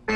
Hey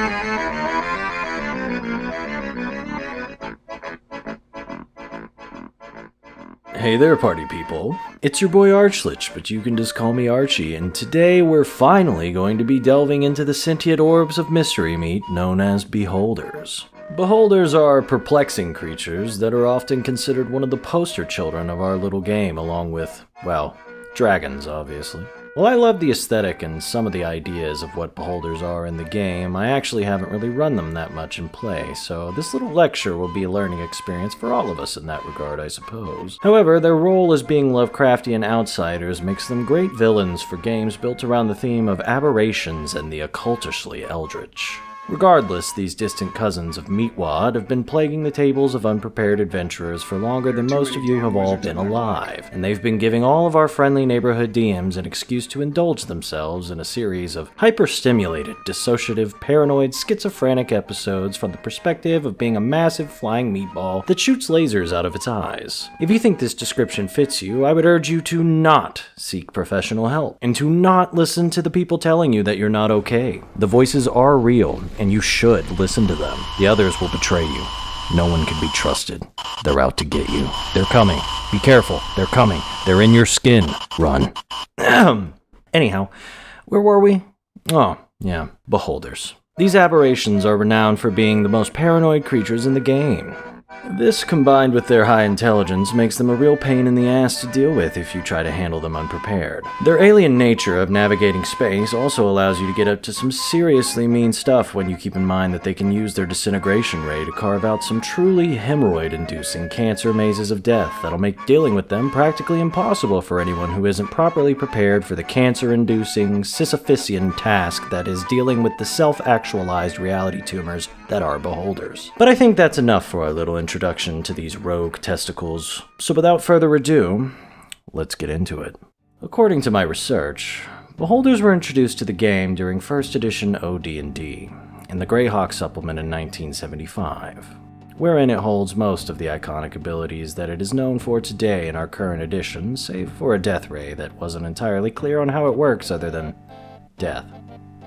there, party people. It's your boy Archlich, but you can just call me Archie, and today we're finally going to be delving into the sentient orbs of mystery meat known as beholders. Beholders are perplexing creatures that are often considered one of the poster children of our little game, along with, well, dragons, obviously. While I love the aesthetic and some of the ideas of what beholders are in the game, I actually haven't really run them that much in play, so this little lecture will be a learning experience for all of us in that regard, I suppose. However, their role as being Lovecraftian outsiders makes them great villains for games built around the theme of aberrations and the occultishly eldritch. Regardless, these distant cousins of Meatwad have been plaguing the tables of unprepared adventurers for longer than most of you have all been alive, and they've been giving all of our friendly neighborhood DMs an excuse to indulge themselves in a series of hyper-stimulated, dissociative, paranoid, schizophrenic episodes from the perspective of being a massive flying meatball that shoots lasers out of its eyes. If you think this description fits you, I would urge you to not seek professional help, and to not listen to the people telling you that you're not okay. The voices are real, and you should listen to them. The others will betray you. No one can be trusted. They're out to get you. They're coming. Be careful. They're coming. They're in your skin. Run. Anyhow, where were we? Oh, yeah, beholders. These aberrations are renowned for being the most paranoid creatures in the game. This, combined with their high intelligence, makes them a real pain in the ass to deal with if you try to handle them unprepared. Their alien nature of navigating space also allows you to get up to some seriously mean stuff when you keep in mind that they can use their disintegration ray to carve out some truly hemorrhoid-inducing cancer mazes of death that'll make dealing with them practically impossible for anyone who isn't properly prepared for the cancer-inducing Sisyphusian task that is dealing with the self-actualized reality tumors that are beholders. But I think that's enough for our little introduction to these rogue testicles, so without further ado, let's get into it. According to my research, beholders were introduced to the game during first edition OD&D, in the Greyhawk supplement in 1975, wherein it holds most of the iconic abilities that it is known for today in our current edition, save for a death ray that wasn't entirely clear on how it works other than death.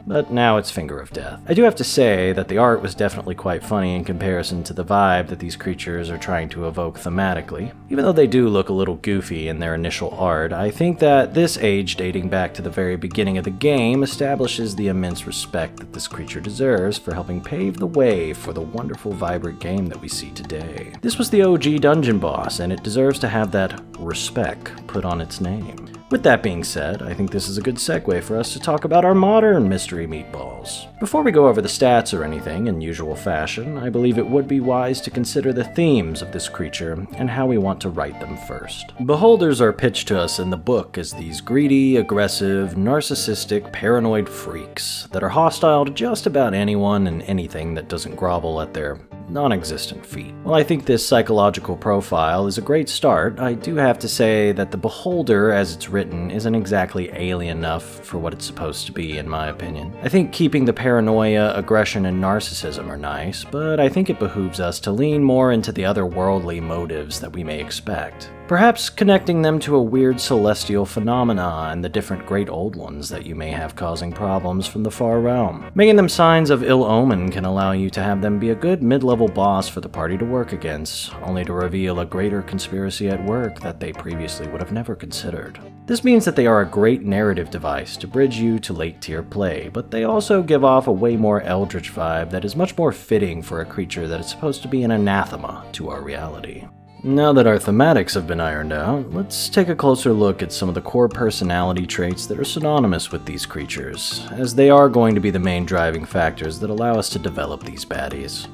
But now it's Finger of Death. I do have to say that the art was definitely quite funny in comparison to the vibe that these creatures are trying to evoke thematically. Even though they do look a little goofy in their initial art, I think that this age dating back to the very beginning of the game establishes the immense respect that this creature deserves for helping pave the way for the wonderful, vibrant game that we see today. This was the OG dungeon boss, and it deserves to have that respect put on its name. With that being said, I think this is a good segue for us to talk about our modern mystery meatballs. Before we go over the stats or anything in usual fashion, I believe it would be wise to consider the themes of this creature and how we want to write them first. Beholders are pitched to us in the book as these greedy, aggressive, narcissistic, paranoid freaks that are hostile to just about anyone and anything that doesn't grovel at their non-existent feet. While I think this psychological profile is a great start, I do have to say that the beholder, as it's written, isn't exactly alien enough for what it's supposed to be, in my opinion. I think keeping the paranoia, aggression, and narcissism are nice, but I think it behooves us to lean more into the otherworldly motives that we may expect. Perhaps connecting them to a weird celestial phenomena and the different great old ones that you may have causing problems from the far realm. Making them signs of ill omen can allow you to have them be a good mid-level boss for the party to work against, only to reveal a greater conspiracy at work that they previously would have never considered. This means that they are a great narrative device to bridge you to late-tier play, but they also give off a way more eldritch vibe that is much more fitting for a creature that is supposed to be an anathema to our reality. Now that our thematics have been ironed out, let's take a closer look at some of the core personality traits that are synonymous with these creatures, as they are going to be the main driving factors that allow us to develop these baddies.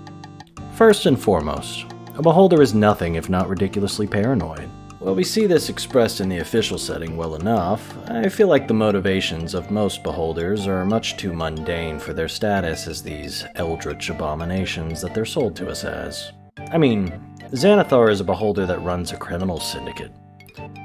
First and foremost, a beholder is nothing if not ridiculously paranoid. While we see this expressed in the official setting well enough, I feel like the motivations of most beholders are much too mundane for their status as these eldritch abominations that they're sold to us as. I mean, Xanathar is a beholder that runs a criminal syndicate.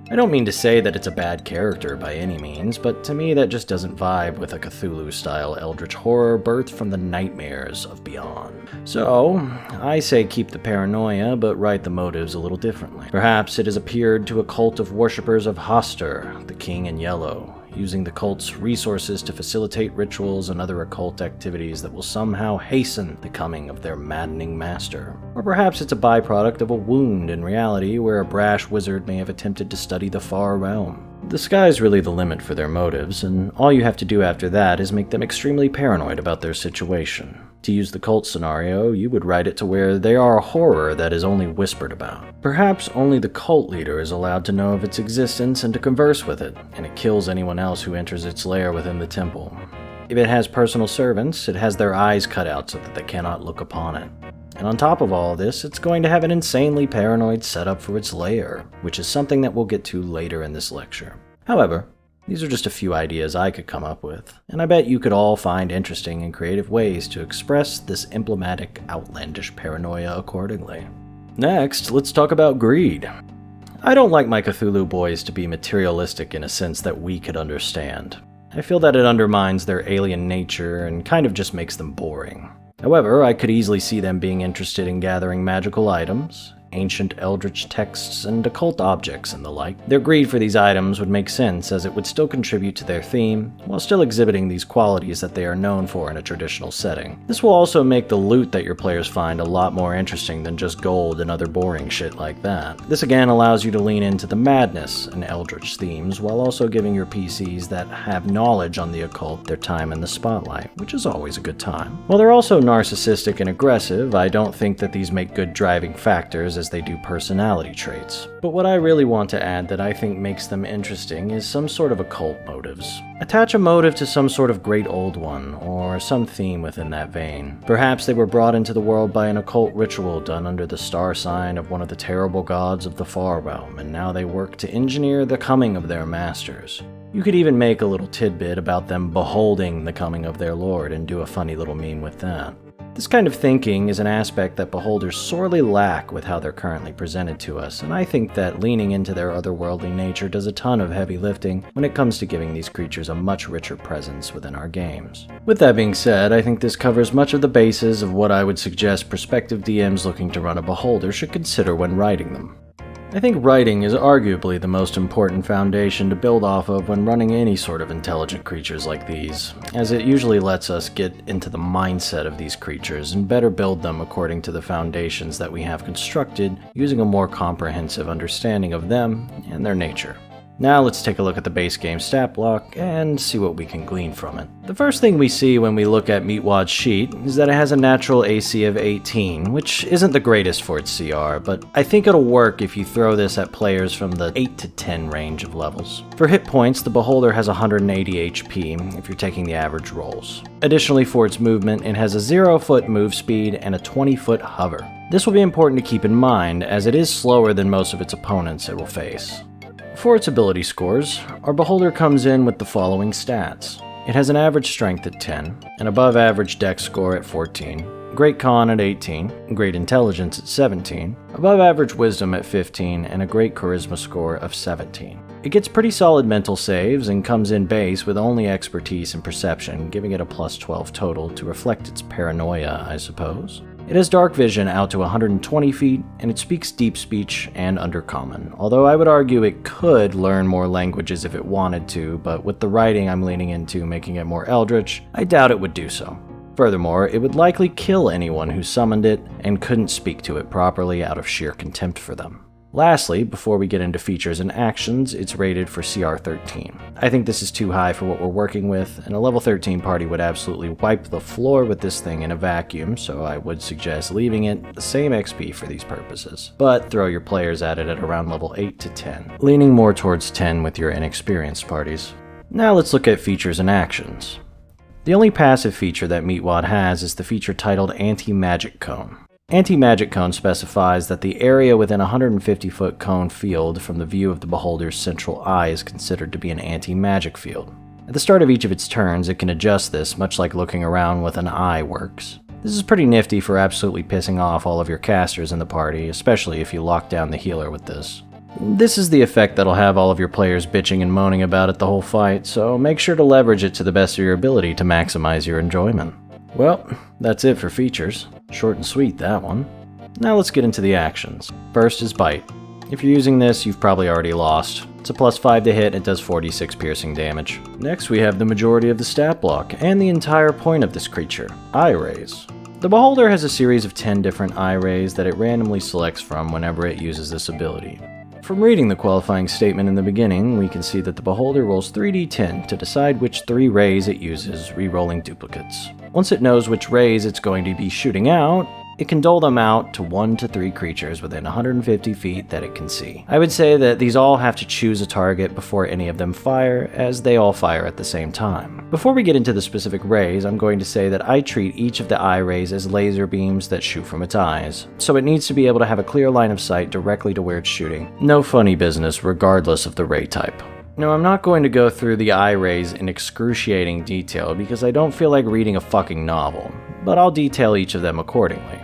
I don't mean to say that it's a bad character by any means, but to me that just doesn't vibe with a Cthulhu-style eldritch horror birthed from the nightmares of beyond. So, I say keep the paranoia, but write the motives a little differently. Perhaps it has appeared to a cult of worshippers of Hastur, the King in Yellow, using the cult's resources to facilitate rituals and other occult activities that will somehow hasten the coming of their maddening master. Or perhaps it's a byproduct of a wound in reality where a brash wizard may have attempted to study the far realm. The sky's really the limit for their motives, and all you have to do after that is make them extremely paranoid about their situation. To use the cult scenario, you would write it to where they are a horror that is only whispered about. Perhaps only the cult leader is allowed to know of its existence and to converse with it, and it kills anyone else who enters its lair within the temple. If it has personal servants, it has their eyes cut out so that they cannot look upon it. And on top of all this, it's going to have an insanely paranoid setup for its lair, which is something that we'll get to later in this lecture. However, these are just a few ideas I could come up with, and I bet you could all find interesting and creative ways to express this emblematic, outlandish paranoia accordingly. Next, let's talk about greed. I don't like my Cthulhu boys to be materialistic in a sense that we could understand. I feel that it undermines their alien nature and kind of just makes them boring. However, I could easily see them being interested in gathering magical items, ancient eldritch texts, and occult objects and the like. Their greed for these items would make sense as it would still contribute to their theme, while still exhibiting these qualities that they are known for in a traditional setting. This will also make the loot that your players find a lot more interesting than just gold and other boring shit like that. This again allows you to lean into the madness and eldritch themes, while also giving your PCs that have knowledge on the occult their time in the spotlight, which is always a good time. While they're also narcissistic and aggressive, I don't think that these make good driving factors as they do personality traits. But what I really want to add that I think makes them interesting is some sort of occult motives. Attach a motive to some sort of great old one, or some theme within that vein. Perhaps they were brought into the world by an occult ritual done under the star sign of one of the terrible gods of the far realm, and now they work to engineer the coming of their masters. You could even make a little tidbit about them beholding the coming of their lord and do a funny little meme with that. This kind of thinking is an aspect that beholders sorely lack with how they're currently presented to us, and I think that leaning into their otherworldly nature does a ton of heavy lifting when it comes to giving these creatures a much richer presence within our games. With that being said, I think this covers much of the bases of what I would suggest prospective DMs looking to run a beholder should consider when writing them. I think writing is arguably the most important foundation to build off of when running any sort of intelligent creatures like these, as it usually lets us get into the mindset of these creatures and better build them according to the foundations that we have constructed, using a more comprehensive understanding of them and their nature. Now let's take a look at the base game stat block and see what we can glean from it. The first thing we see when we look at Meatwad's sheet is that it has a natural AC of 18, which isn't the greatest for its CR, but I think it'll work if you throw this at players from the 8 to 10 range of levels. For hit points, the Beholder has 180 HP if you're taking the average rolls. Additionally, for its movement, it has a 0-foot move speed and a 20-foot hover. This will be important to keep in mind as it is slower than most of its opponents it will face. For its ability scores, our Beholder comes in with the following stats. It has an average strength at 10, an above average dex score at 14, great con at 18, great intelligence at 17, above average wisdom at 15, and a great charisma score of 17. It gets pretty solid mental saves and comes in base with only expertise and perception, giving it a plus 12 total to reflect its paranoia, I suppose. It has dark vision out to 120 feet, and it speaks deep speech and undercommon, although I would argue it could learn more languages if it wanted to, but with the writing I'm leaning into making it more eldritch, I doubt it would do so. Furthermore, it would likely kill anyone who summoned it and couldn't speak to it properly out of sheer contempt for them. Lastly, before we get into features and actions, it's rated for CR 13. I think this is too high for what we're working with, and a level 13 party would absolutely wipe the floor with this thing in a vacuum, so I would suggest leaving it the same XP for these purposes. But throw your players at it at around level 8 to 10, leaning more towards 10 with your inexperienced parties. Now let's look at features and actions. The only passive feature that Meatwad has is the feature titled Anti-Magic Cone. Anti-Magic Cone specifies that the area within a 150-foot cone field from the view of the Beholder's central eye is considered to be an anti-magic field. At the start of each of its turns, it can adjust this, much like looking around with an eye works. This is pretty nifty for absolutely pissing off all of your casters in the party, especially if you lock down the healer with this. This is the effect that'll have all of your players bitching and moaning about it the whole fight, so make sure to leverage it to the best of your ability to maximize your enjoyment. Well, that's it for features. Short and sweet, that one. Now let's get into the actions. First is Bite. If you're using this, you've probably already lost. It's a +5 to hit and it does 46 piercing damage. Next we have the majority of the stat block, and the entire point of this creature, eye rays. The Beholder has a series of 10 different eye rays that it randomly selects from whenever it uses this ability. From reading the qualifying statement in the beginning, we can see that the Beholder rolls 3d10 to decide which 3 rays it uses, re-rolling duplicates. Once it knows which rays it's going to be shooting out, it can dole them out to 1 to 3 creatures within 150 feet that it can see. I would say that these all have to choose a target before any of them fire, as they all fire at the same time. Before we get into the specific rays, I'm going to say that I treat each of the eye rays as laser beams that shoot from its eyes, so it needs to be able to have a clear line of sight directly to where it's shooting. No funny business regardless of the ray type. Now, I'm not going to go through the eye rays in excruciating detail because I don't feel like reading a fucking novel, but I'll detail each of them accordingly.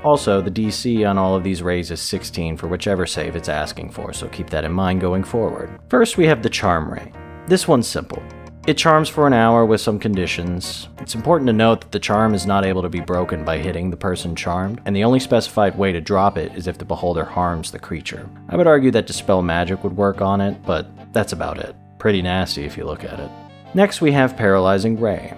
Also, the DC on all of these rays is 16 for whichever save it's asking for, so keep that in mind going forward. First, we have the Charm Ray. This one's simple. It charms for an hour with some conditions. It's important to note that the charm is not able to be broken by hitting the person charmed, and the only specified way to drop it is if the Beholder harms the creature. I would argue that Dispel Magic would work on it, but that's about it. Pretty nasty if you look at it. Next, we have Paralyzing Ray.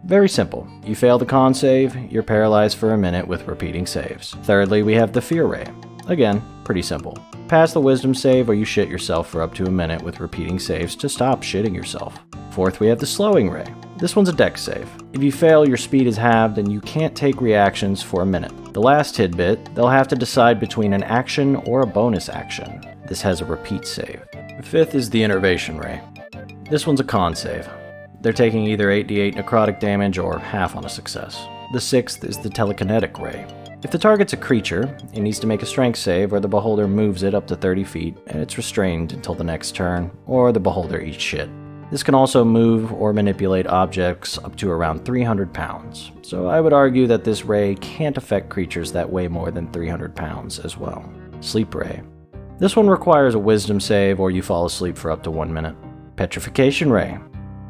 Very simple. You fail the con save, you're paralyzed for a minute with repeating saves. Thirdly, we have the Fear Ray. Again, pretty simple. Pass the Wisdom save or you shit yourself for up to a minute with repeating saves to stop shitting yourself. Fourth, we have the Slowing Ray. This one's a dex save. If you fail, your speed is halved and you can't take reactions for a minute. The last tidbit, they'll have to decide between an action or a bonus action. This has a repeat save. The fifth is the Innervation Ray. This one's a con save. They're taking either 8d8 necrotic damage or half on a success. The sixth is the Telekinetic Ray. If the target's a creature, it needs to make a strength save or the Beholder moves it up to 30 feet and it's restrained until the next turn, or the Beholder eats shit. This can also move or manipulate objects up to around 300 pounds, so I would argue that this ray can't affect creatures that weigh more than 300 pounds as well. Sleep Ray. This one requires a Wisdom save or you fall asleep for up to 1 minute. Petrification Ray.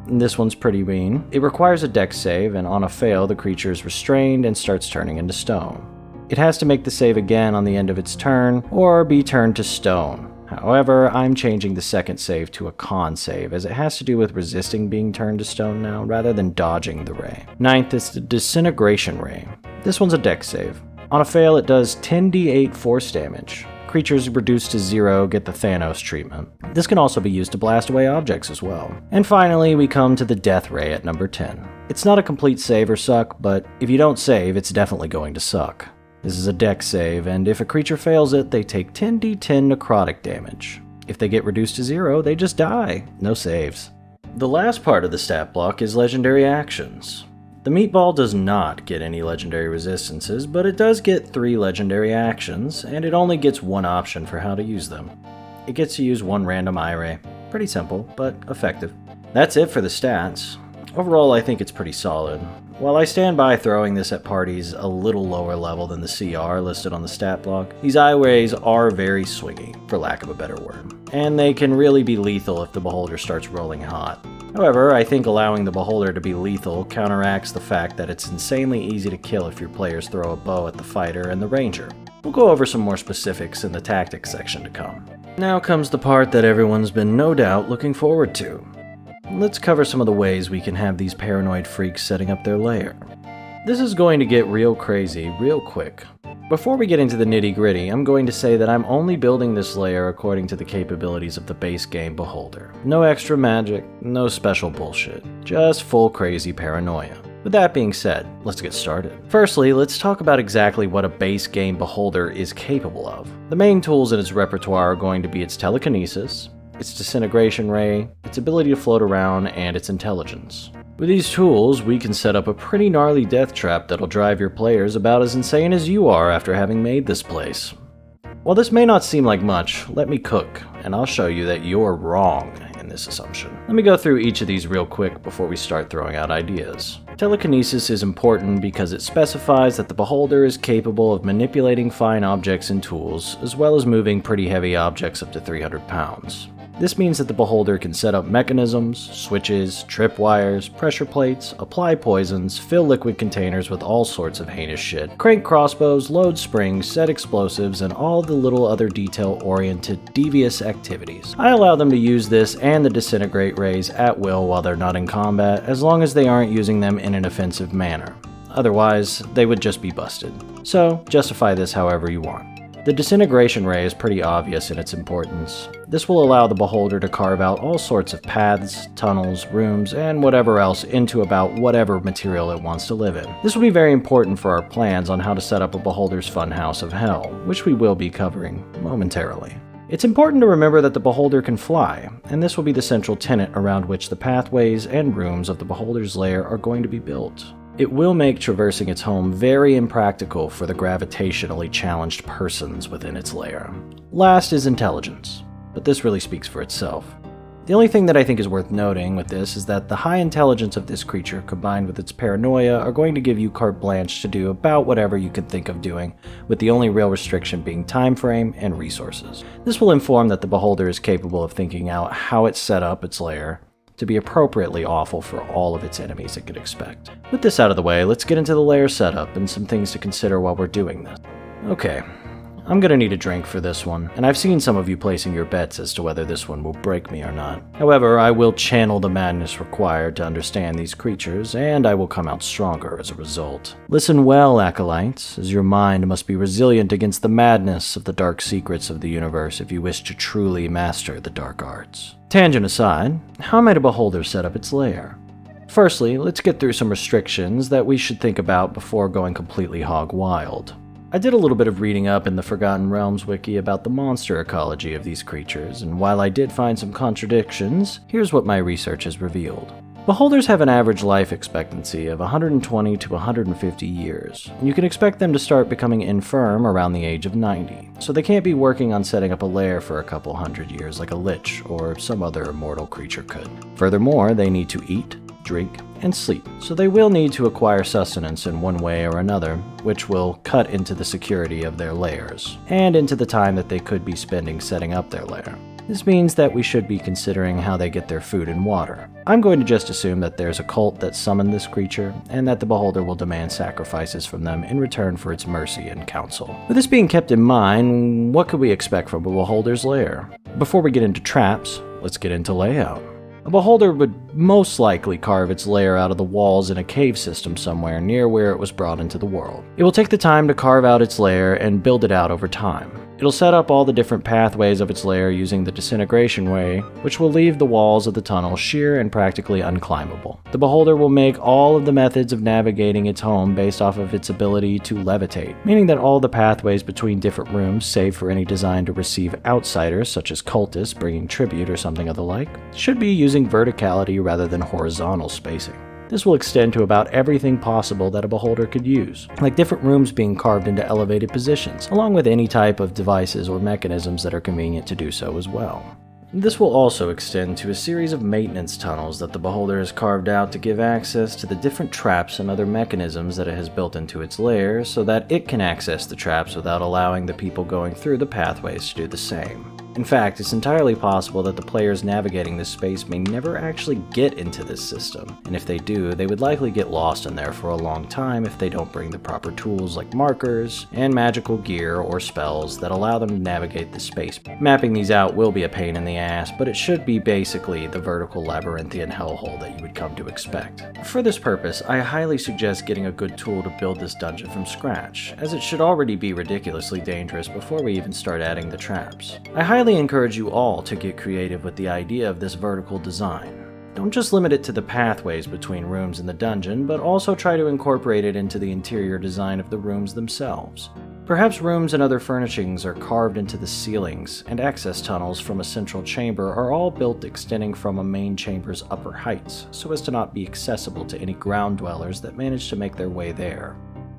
This one's pretty mean. It requires a dex save, and on a fail, the creature is restrained and starts turning into stone. It has to make the save again on the end of its turn, or be turned to stone. However, I'm changing the second save to a con save, as it has to do with resisting being turned to stone now, rather than dodging the ray. Ninth is the Disintegration Ray. This one's a dex save. On a fail, it does 10d8 force damage. Creatures reduced to 0 get the Thanos treatment. This can also be used to blast away objects as well. And finally, we come to the Death Ray at number 10. It's not a complete save or suck, but if you don't save, it's definitely going to suck. This is a dex save, and if a creature fails it, they take 10d10 necrotic damage. If they get reduced to 0, they just die. No saves. The last part of the stat block is legendary actions. The Meatball does not get any legendary resistances, but it does get 3 legendary actions, and it only gets 1 option for how to use them. It gets to use 1 random eye ray. Pretty simple, but effective. That's it for the stats. Overall, I think it's pretty solid. While I stand by throwing this at parties a little lower level than the CR listed on the stat block, these eye rays are very swingy, for lack of a better word, and they can really be lethal if the Beholder starts rolling hot. However, I think allowing the Beholder to be lethal counteracts the fact that it's insanely easy to kill if your players throw a bow at the fighter and the ranger. We'll go over some more specifics in the tactics section to come. Now comes the part that everyone's been no doubt looking forward to. Let's cover some of the ways we can have these paranoid freaks setting up their lair. This is going to get real crazy real quick. Before we get into the nitty-gritty, I'm going to say that I'm only building this lair according to the capabilities of the base game Beholder. No extra magic, no special bullshit, just full crazy paranoia. With that being said, let's get started. Firstly, let's talk about exactly what a base game Beholder is capable of. The main tools in its repertoire are going to be its telekinesis, its disintegration ray, its ability to float around, and its intelligence. With these tools, we can set up a pretty gnarly death trap that'll drive your players about as insane as you are after having made this place. While this may not seem like much, let me cook, and I'll show you that you're wrong in this assumption. Let me go through each of these real quick before we start throwing out ideas. Telekinesis is important because it specifies that the Beholder is capable of manipulating fine objects and tools, as well as moving pretty heavy objects up to 300 pounds. This means that the beholder can set up mechanisms, switches, tripwires, pressure plates, apply poisons, fill liquid containers with all sorts of heinous shit, crank crossbows, load springs, set explosives, and all the little other detail-oriented, devious activities. I allow them to use this and the disintegrate rays at will while they're not in combat, as long as they aren't using them in an offensive manner. Otherwise, they would just be busted. So, justify this however you want. The disintegration ray is pretty obvious in its importance. This will allow the beholder to carve out all sorts of paths, tunnels, rooms, and whatever else into about whatever material it wants to live in. This will be very important for our plans on how to set up a beholder's funhouse of hell, which we will be covering momentarily. It's important to remember that the beholder can fly, and this will be the central tenet around which the pathways and rooms of the beholder's lair are going to be built. It will make traversing its home very impractical for the gravitationally challenged persons within its lair. Last is intelligence, but this really speaks for itself. The only thing that I think is worth noting with this is that the high intelligence of this creature combined with its paranoia are going to give you carte blanche to do about whatever you can think of doing, with the only real restriction being time frame and resources. This will inform that the beholder is capable of thinking out how it set up its lair to be appropriately awful for all of its enemies it could expect. With this out of the way, let's get into the lair setup and some things to consider while we're doing this. Okay, I'm gonna need a drink for this one, and I've seen some of you placing your bets as to whether this one will break me or not. However, I will channel the madness required to understand these creatures, and I will come out stronger as a result. Listen well, acolytes, as your mind must be resilient against the madness of the dark secrets of the universe if you wish to truly master the dark arts. Tangent aside, how might a beholder set up its lair? Firstly, let's get through some restrictions that we should think about before going completely hog wild. I did a little bit of reading up in the Forgotten Realms wiki about the monster ecology of these creatures, and while I did find some contradictions, here's what my research has revealed. Beholders have an average life expectancy of 120 to 150 years, and you can expect them to start becoming infirm around the age of 90, so they can't be working on setting up a lair for a couple hundred years like a lich or some other immortal creature could. Furthermore, they need to eat, drink, and sleep, so they will need to acquire sustenance in one way or another, which will cut into the security of their lairs, and into the time that they could be spending setting up their lair. This means that we should be considering how they get their food and water. I'm going to just assume that there's a cult that summoned this creature, and that the beholder will demand sacrifices from them in return for its mercy and counsel. With this being kept in mind, what could we expect from a beholder's lair? Before we get into traps, let's get into layout. A beholder would most likely carve its lair out of the walls in a cave system somewhere near where it was brought into the world. It will take the time to carve out its lair and build it out over time. It'll set up all the different pathways of its lair using the disintegration way, which will leave the walls of the tunnel sheer and practically unclimbable. The beholder will make all of the methods of navigating its home based off of its ability to levitate, meaning that all the pathways between different rooms, save for any designed to receive outsiders such as cultists bringing tribute or something of the like, should be using verticality rather than horizontal spacing. This will extend to about everything possible that a beholder could use, like different rooms being carved into elevated positions, along with any type of devices or mechanisms that are convenient to do so as well. This will also extend to a series of maintenance tunnels that the beholder has carved out to give access to the different traps and other mechanisms that it has built into its lair so that it can access the traps without allowing the people going through the pathways to do the same. In fact, it's entirely possible that the players navigating this space may never actually get into this system, and if they do, they would likely get lost in there for a long time if they don't bring the proper tools like markers and magical gear or spells that allow them to navigate the space. Mapping these out will be a pain in the ass, but it should be basically the vertical labyrinthian hellhole that you would come to expect. For this purpose, I highly suggest getting a good tool to build this dungeon from scratch, as it should already be ridiculously dangerous before we even start adding the traps. I highly encourage you all to get creative with the idea of this vertical design. Don't just limit it to the pathways between rooms in the dungeon, but also try to incorporate it into the interior design of the rooms themselves. Perhaps rooms and other furnishings are carved into the ceilings, and access tunnels from a central chamber are all built extending from a main chamber's upper heights, so as to not be accessible to any ground dwellers that manage to make their way there.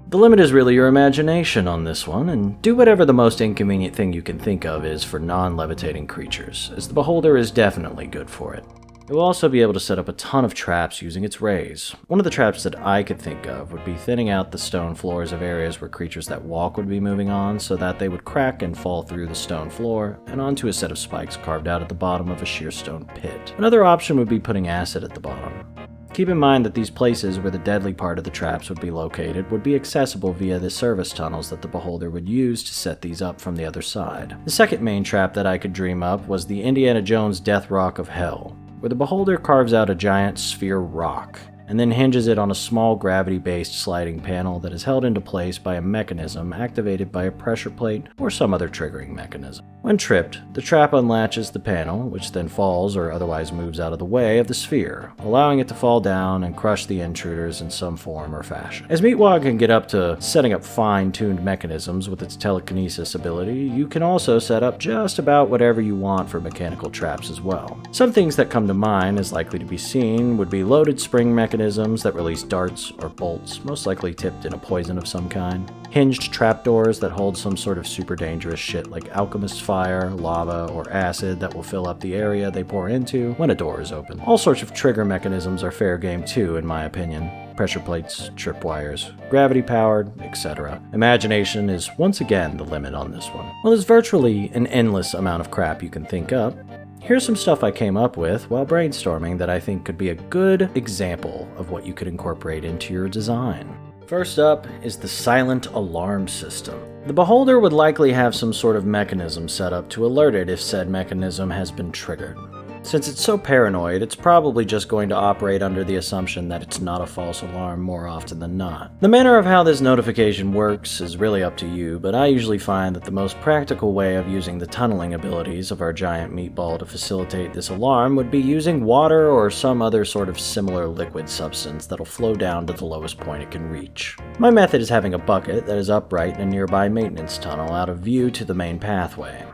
The limit is really your imagination on this one, and do whatever the most inconvenient thing you can think of is for non-levitating creatures, as the beholder is definitely good for it. It will also be able to set up a ton of traps using its rays. One of the traps that I could think of would be thinning out the stone floors of areas where creatures that walk would be moving on so that they would crack and fall through the stone floor and onto a set of spikes carved out at the bottom of a sheer stone pit. Another option would be putting acid at the bottom. Keep in mind that these places where the deadly part of the traps would be located would be accessible via the service tunnels that the beholder would use to set these up from the other side. The second main trap that I could dream up was the Indiana Jones Death Rock of Hell, where the beholder carves out a giant sphere rock and then hinges it on a small gravity-based sliding panel that is held into place by a mechanism activated by a pressure plate or some other triggering mechanism. When tripped, the trap unlatches the panel, which then falls or otherwise moves out of the way of the sphere, allowing it to fall down and crush the intruders in some form or fashion. As Meatwad can get up to setting up fine-tuned mechanisms with its telekinesis ability, you can also set up just about whatever you want for mechanical traps as well. Some things that come to mind as likely to be seen would be loaded spring mechanisms that release darts or bolts, most likely tipped in a poison of some kind, hinged trapdoors that hold some sort of super dangerous shit like alchemist fire, lava, or acid that will fill up the area they pour into when a door is open. All sorts of trigger mechanisms are fair game too, in my opinion. Pressure plates, tripwires, gravity-powered, etc. Imagination is once again the limit on this one. Well, there's virtually an endless amount of crap you can think up. Here's some stuff I came up with while brainstorming that I think could be a good example of what you could incorporate into your design. First up is the silent alarm system. The beholder would likely have some sort of mechanism set up to alert it if said mechanism has been triggered. Since it's so paranoid, it's probably just going to operate under the assumption that it's not a false alarm more often than not. The manner of how this notification works is really up to you, but I usually find that the most practical way of using the tunneling abilities of our giant meatball to facilitate this alarm would be using water or some other sort of similar liquid substance that'll flow down to the lowest point it can reach. My method is having a bucket that is upright in a nearby maintenance tunnel out of view to the main pathway.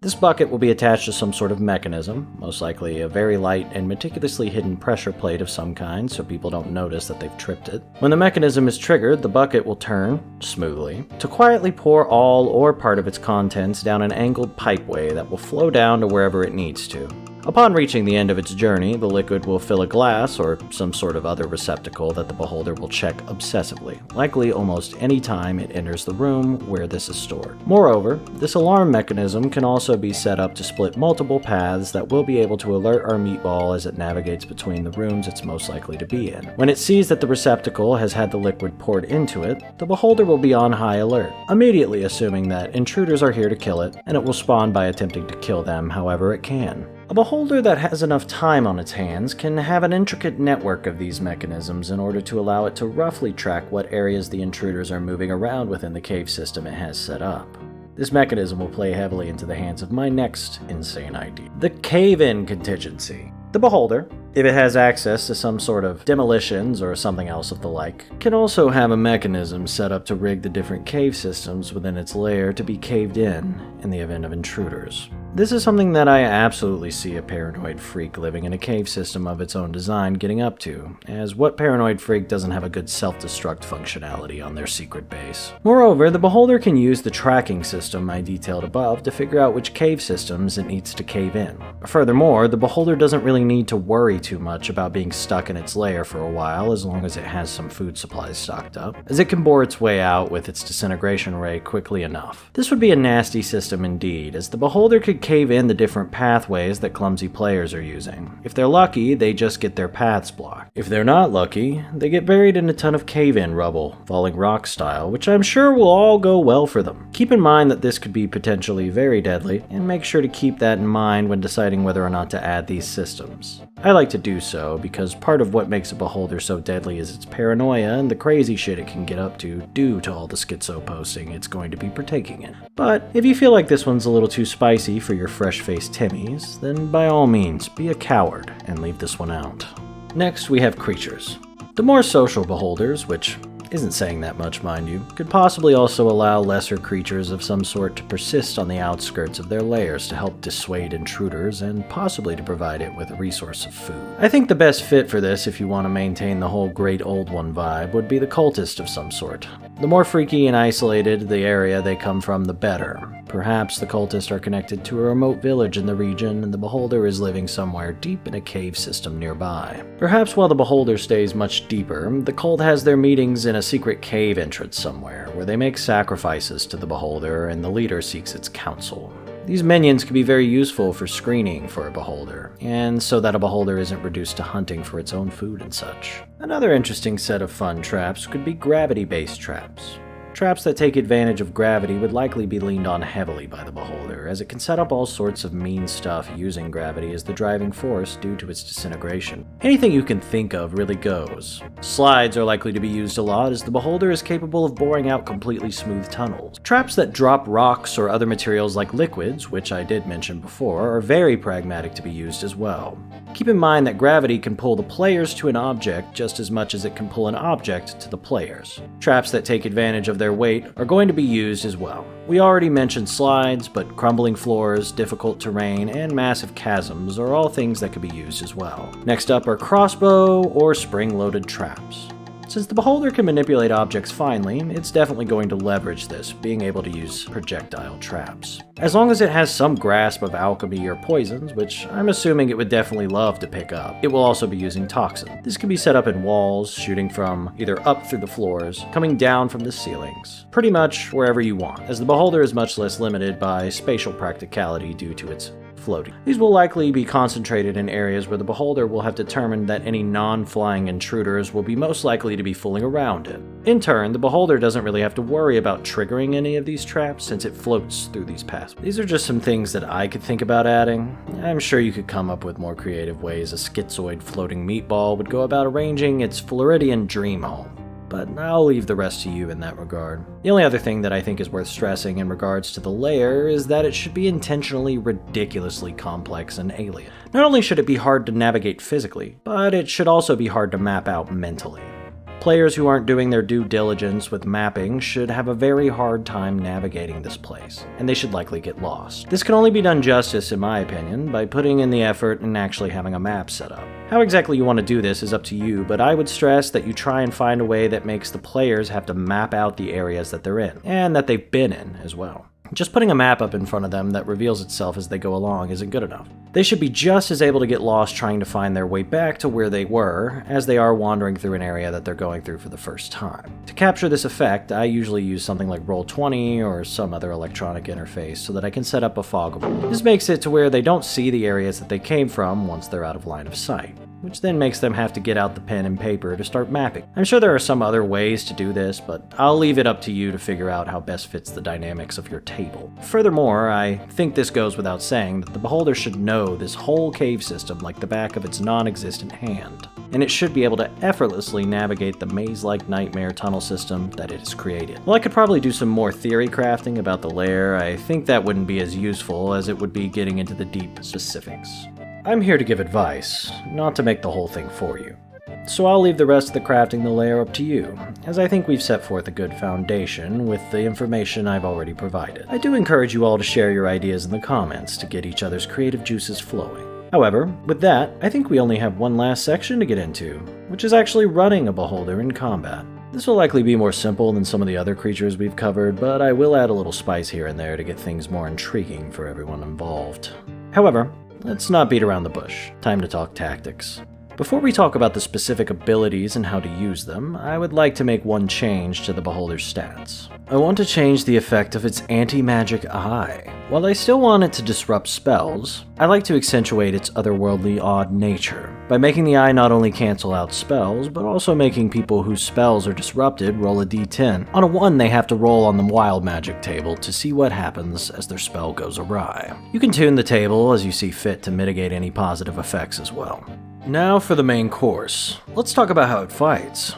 This bucket will be attached to some sort of mechanism, most likely a very light and meticulously hidden pressure plate of some kind so people don't notice that they've tripped it. When the mechanism is triggered, the bucket will turn, smoothly, to quietly pour all or part of its contents down an angled pipeway that will flow down to wherever it needs to. Upon reaching the end of its journey, the liquid will fill a glass or some sort of other receptacle that the beholder will check obsessively, likely almost any time it enters the room where this is stored. Moreover, this alarm mechanism can also be set up to split multiple paths that will be able to alert our meatball as it navigates between the rooms it's most likely to be in. When it sees that the receptacle has had the liquid poured into it, the beholder will be on high alert, immediately assuming that intruders are here to kill it, and it will spawn by attempting to kill them however it can. A beholder that has enough time on its hands can have an intricate network of these mechanisms in order to allow it to roughly track what areas the intruders are moving around within the cave system it has set up. This mechanism will play heavily into the hands of my next insane idea. The cave-in contingency. The beholder, if it has access to some sort of demolitions or something else of the like, can also have a mechanism set up to rig the different cave systems within its lair to be caved in the event of intruders. This is something that I absolutely see a paranoid freak living in a cave system of its own design getting up to, as what paranoid freak doesn't have a good self-destruct functionality on their secret base? Moreover, the beholder can use the tracking system I detailed above to figure out which cave systems it needs to cave in. Furthermore, the beholder doesn't really need to worry too much about being stuck in its lair for a while as long as it has some food supplies stocked up, as it can bore its way out with its disintegration ray quickly enough. This would be a nasty system indeed, as the beholder could cave in the different pathways that clumsy players are using. If they're lucky, they just get their paths blocked. If they're not lucky, they get buried in a ton of cave-in rubble, falling rock style, which I'm sure will all go well for them. Keep in mind that this could be potentially very deadly, and make sure to keep that in mind when deciding whether or not to add these systems. I like to do so because part of what makes a beholder so deadly is its paranoia and the crazy shit it can get up to due to all the schizo posting it's going to be partaking in. But if you feel like this one's a little too spicy for your fresh-faced Timmies, then by all means, be a coward and leave this one out. Next, we have creatures. The more social beholders, which isn't saying that much, mind you, could possibly also allow lesser creatures of some sort to persist on the outskirts of their lairs to help dissuade intruders and possibly to provide it with a resource of food. I think the best fit for this, if you want to maintain the whole great old one vibe, would be the cultist of some sort. The more freaky and isolated the area they come from, the better, Perhaps the cultists are connected to a remote village in the region and the beholder is living somewhere deep in a cave system nearby. Perhaps while the beholder stays much deeper, the cult has their meetings in a secret cave entrance somewhere where they make sacrifices to the beholder and the leader seeks its counsel. These minions can be very useful for screening for a beholder, and so that a beholder isn't reduced to hunting for its own food and such. Another interesting set of fun traps could be gravity-based traps. Traps that take advantage of gravity would likely be leaned on heavily by the beholder, as it can set up all sorts of mean stuff using gravity as the driving force due to its disintegration. Anything you can think of really goes. Slides are likely to be used a lot, as the beholder is capable of boring out completely smooth tunnels. Traps that drop rocks or other materials like liquids, which I did mention before, are very pragmatic to be used as well. Keep in mind that gravity can pull the players to an object just as much as it can pull an object to the players. Traps that take advantage of their weight are going to be used as well. We already mentioned slides, but crumbling floors, difficult terrain, and massive chasms are all things that could be used as well. Next up are crossbow or spring-loaded traps. Since the beholder can manipulate objects finely, it's definitely going to leverage this, being able to use projectile traps. As long as it has some grasp of alchemy or poisons, which I'm assuming it would definitely love to pick up, it will also be using toxin. This can be set up in walls, shooting from either up through the floors, coming down from the ceilings, pretty much wherever you want, as the beholder is much less limited by spatial practicality due to its floating. These will likely be concentrated in areas where the beholder will have determined that any non-flying intruders will be most likely to be fooling around it. In turn, the beholder doesn't really have to worry about triggering any of these traps since it floats through these paths. These are just some things that I could think about adding. I'm sure you could come up with more creative ways a schizoid floating meatball would go about arranging its Floridian dream home, but I'll leave the rest to you in that regard. The only other thing that I think is worth stressing in regards to the lair is that it should be intentionally ridiculously complex and alien. Not only should it be hard to navigate physically, but it should also be hard to map out mentally. Players who aren't doing their due diligence with mapping should have a very hard time navigating this place, and they should likely get lost. This can only be done justice, in my opinion, by putting in the effort and actually having a map set up. How exactly you want to do this is up to you, but I would stress that you try and find a way that makes the players have to map out the areas that they're in, and that they've been in as well. Just putting a map up in front of them that reveals itself as they go along isn't good enough. They should be just as able to get lost trying to find their way back to where they were as they are wandering through an area that they're going through for the first time. To capture this effect, I usually use something like Roll20 or some other electronic interface so that I can set up a foggable. This makes it to where they don't see the areas that they came from once they're out of line of sight, which then makes them have to get out the pen and paper to start mapping. I'm sure there are some other ways to do this, but I'll leave it up to you to figure out how best fits the dynamics of your table. Furthermore, I think this goes without saying that the beholder should know this whole cave system like the back of its non-existent hand, and it should be able to effortlessly navigate the maze-like nightmare tunnel system that it has created. While I could probably do some more theory crafting about the lair, I think that wouldn't be as useful as it would be getting into the deep specifics. I'm here to give advice, not to make the whole thing for you. So I'll leave the rest of the crafting the lair up to you, as I think we've set forth a good foundation with the information I've already provided. I do encourage you all to share your ideas in the comments to get each other's creative juices flowing. However, with that, I think we only have one last section to get into, which is actually running a beholder in combat. This will likely be more simple than some of the other creatures we've covered, but I will add a little spice here and there to get things more intriguing for everyone involved. However, let's not beat around the bush. Time to talk tactics. Before we talk about the specific abilities and how to use them, I would like to make one change to the beholder's stats. I want to change the effect of its anti-magic eye. While I still want it to disrupt spells, I like to accentuate its otherworldly odd nature, by making the eye not only cancel out spells, but also making people whose spells are disrupted roll a d10. On a 1, they have to roll on the wild magic table to see what happens as their spell goes awry. You can tune the table as you see fit to mitigate any positive effects as well. Now for the main course. Let's talk about how it fights.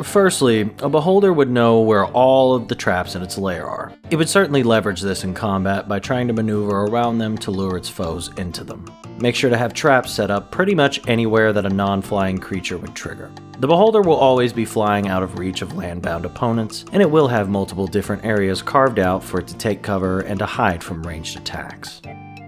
Firstly, a beholder would know where all of the traps in its lair are. It would certainly leverage this in combat by trying to maneuver around them to lure its foes into them. Make sure to have traps set up pretty much anywhere that a non-flying creature would trigger. The beholder will always be flying out of reach of land-bound opponents, and it will have multiple different areas carved out for it to take cover and to hide from ranged attacks.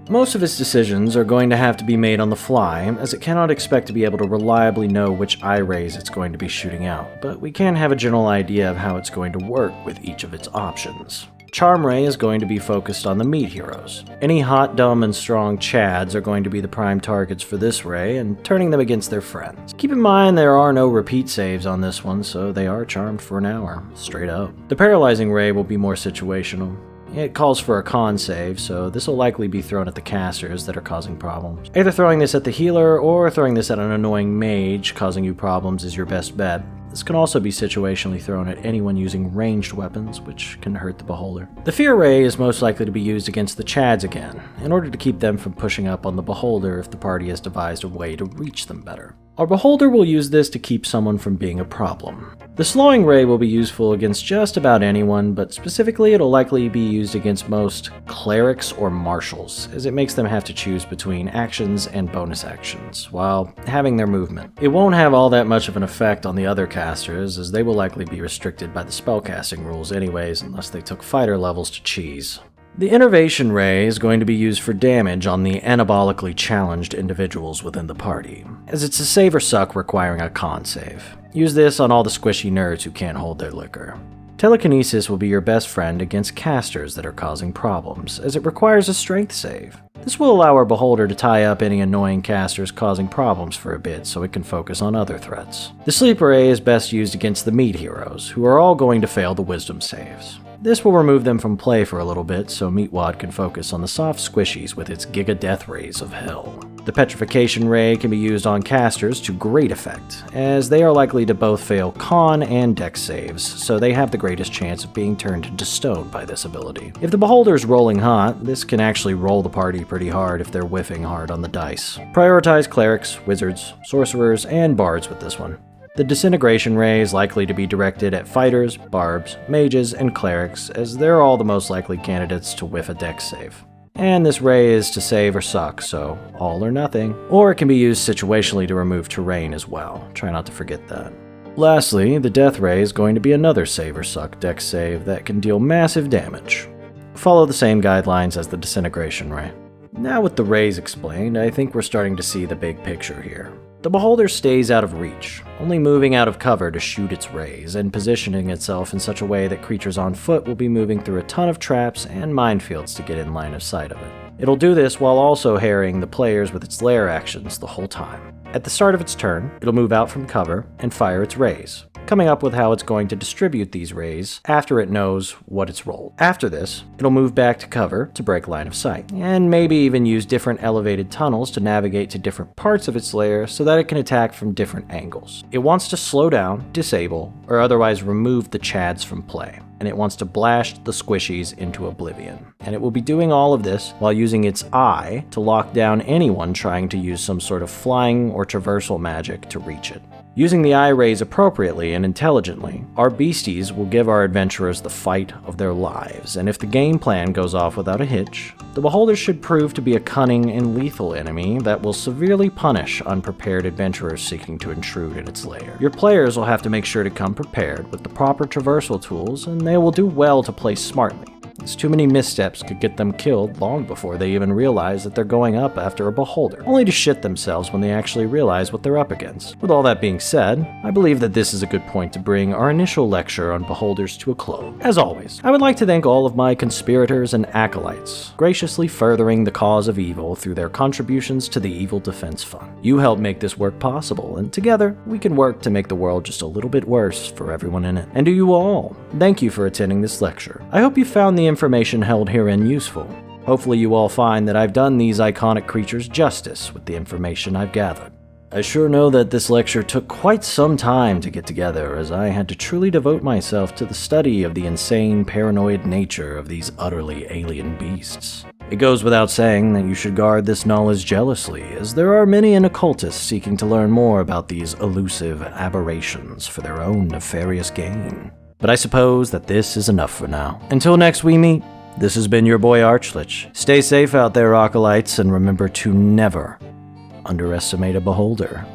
Most of its decisions are going to have to be made on the fly, as it cannot expect to be able to reliably know which eye rays it's going to be shooting out, but we can have a general idea of how it's going to work with each of its options. Charm Ray is going to be focused on the meat heroes. Any hot, dumb, and strong chads are going to be the prime targets for this ray and turning them against their friends. Keep in mind there are no repeat saves on this one, so they are charmed for an hour, straight up. The paralyzing ray will be more situational. It calls for a con save, so this will likely be thrown at the casters that are causing problems. Either throwing this at the healer or throwing this at an annoying mage causing you problems is your best bet. This can also be situationally thrown at anyone using ranged weapons, which can hurt the beholder. The Fear Ray is most likely to be used against the Chads again, in order to keep them from pushing up on the beholder if the party has devised a way to reach them better. Our beholder will use this to keep someone from being a problem. The Slowing Ray will be useful against just about anyone, but specifically it'll likely be used against most clerics or marshals, as it makes them have to choose between actions and bonus actions, while having their movement. It won't have all that much of an effect on the other casters, as they will likely be restricted by the spellcasting rules anyways, unless they took fighter levels to cheese. The Innervation Ray is going to be used for damage on the anabolically challenged individuals within the party, as it's a save or suck requiring a con save. Use this on all the squishy nerds who can't hold their liquor. Telekinesis will be your best friend against casters that are causing problems, as it requires a strength save. This will allow our beholder to tie up any annoying casters causing problems for a bit so it can focus on other threats. The Sleep Ray is best used against the meat heroes, who are all going to fail the wisdom saves. This will remove them from play for a little bit so Meatwad can focus on the soft squishies with its Giga Death Rays of hell. The Petrification Ray can be used on casters to great effect, as they are likely to both fail con and dex saves, so they have the greatest chance of being turned into stone by this ability. If the beholder's rolling hot, this can actually roll the party pretty hard if they're whiffing hard on the dice. Prioritize clerics, wizards, sorcerers, and bards with this one. The Disintegration Ray is likely to be directed at fighters, barbs, mages, and clerics, as they're all the most likely candidates to whiff a dex save. And this ray is to save or suck, so all or nothing. Or it can be used situationally to remove terrain as well. Try not to forget that. Lastly, the Death Ray is going to be another save or suck dex save that can deal massive damage. Follow the same guidelines as the Disintegration Ray. Now with the rays explained, I think we're starting to see the big picture here. The beholder stays out of reach, only moving out of cover to shoot its rays, and positioning itself in such a way that creatures on foot will be moving through a ton of traps and minefields to get in line of sight of it. It'll do this while also harrying the players with its lair actions the whole time. At the start of its turn, it'll move out from cover and fire its rays, coming up with how it's going to distribute these rays after it knows what it's rolled. After this, it'll move back to cover to break line of sight, and maybe even use different elevated tunnels to navigate to different parts of its lair so that it can attack from different angles. It wants to slow down, disable, or otherwise remove the chads from play, and it wants to blast the squishies into oblivion. And it will be doing all of this while using its eye to lock down anyone trying to use some sort of flying or traversal magic to reach it. Using the eye rays appropriately and intelligently, our beasties will give our adventurers the fight of their lives, and if the game plan goes off without a hitch, the beholder should prove to be a cunning and lethal enemy that will severely punish unprepared adventurers seeking to intrude in its lair. Your players will have to make sure to come prepared with the proper traversal tools, and they will do well to play smartly, as too many missteps could get them killed long before they even realize that they're going up after a beholder, only to shit themselves when they actually realize what they're up against. With all that being said, I believe that this is a good point to bring our initial lecture on beholders to a close. As always, I would like to thank all of my conspirators and acolytes, graciously furthering the cause of evil through their contributions to the Evil Defense Fund. You help make this work possible, and together, we can work to make the world just a little bit worse for everyone in it. And to you all, thank you for attending this lecture. I hope you found the information held herein useful. Hopefully you all find that I've done these iconic creatures justice with the information I've gathered. I sure know that this lecture took quite some time to get together, as I had to truly devote myself to the study of the insane, paranoid nature of these utterly alien beasts. It goes without saying that you should guard this knowledge jealously, as there are many an occultist seeking to learn more about these elusive aberrations for their own nefarious gain. But I suppose that this is enough for now. Until next we meet, this has been your boy Archlich. Stay safe out there, acolytes, and remember to never underestimate a beholder.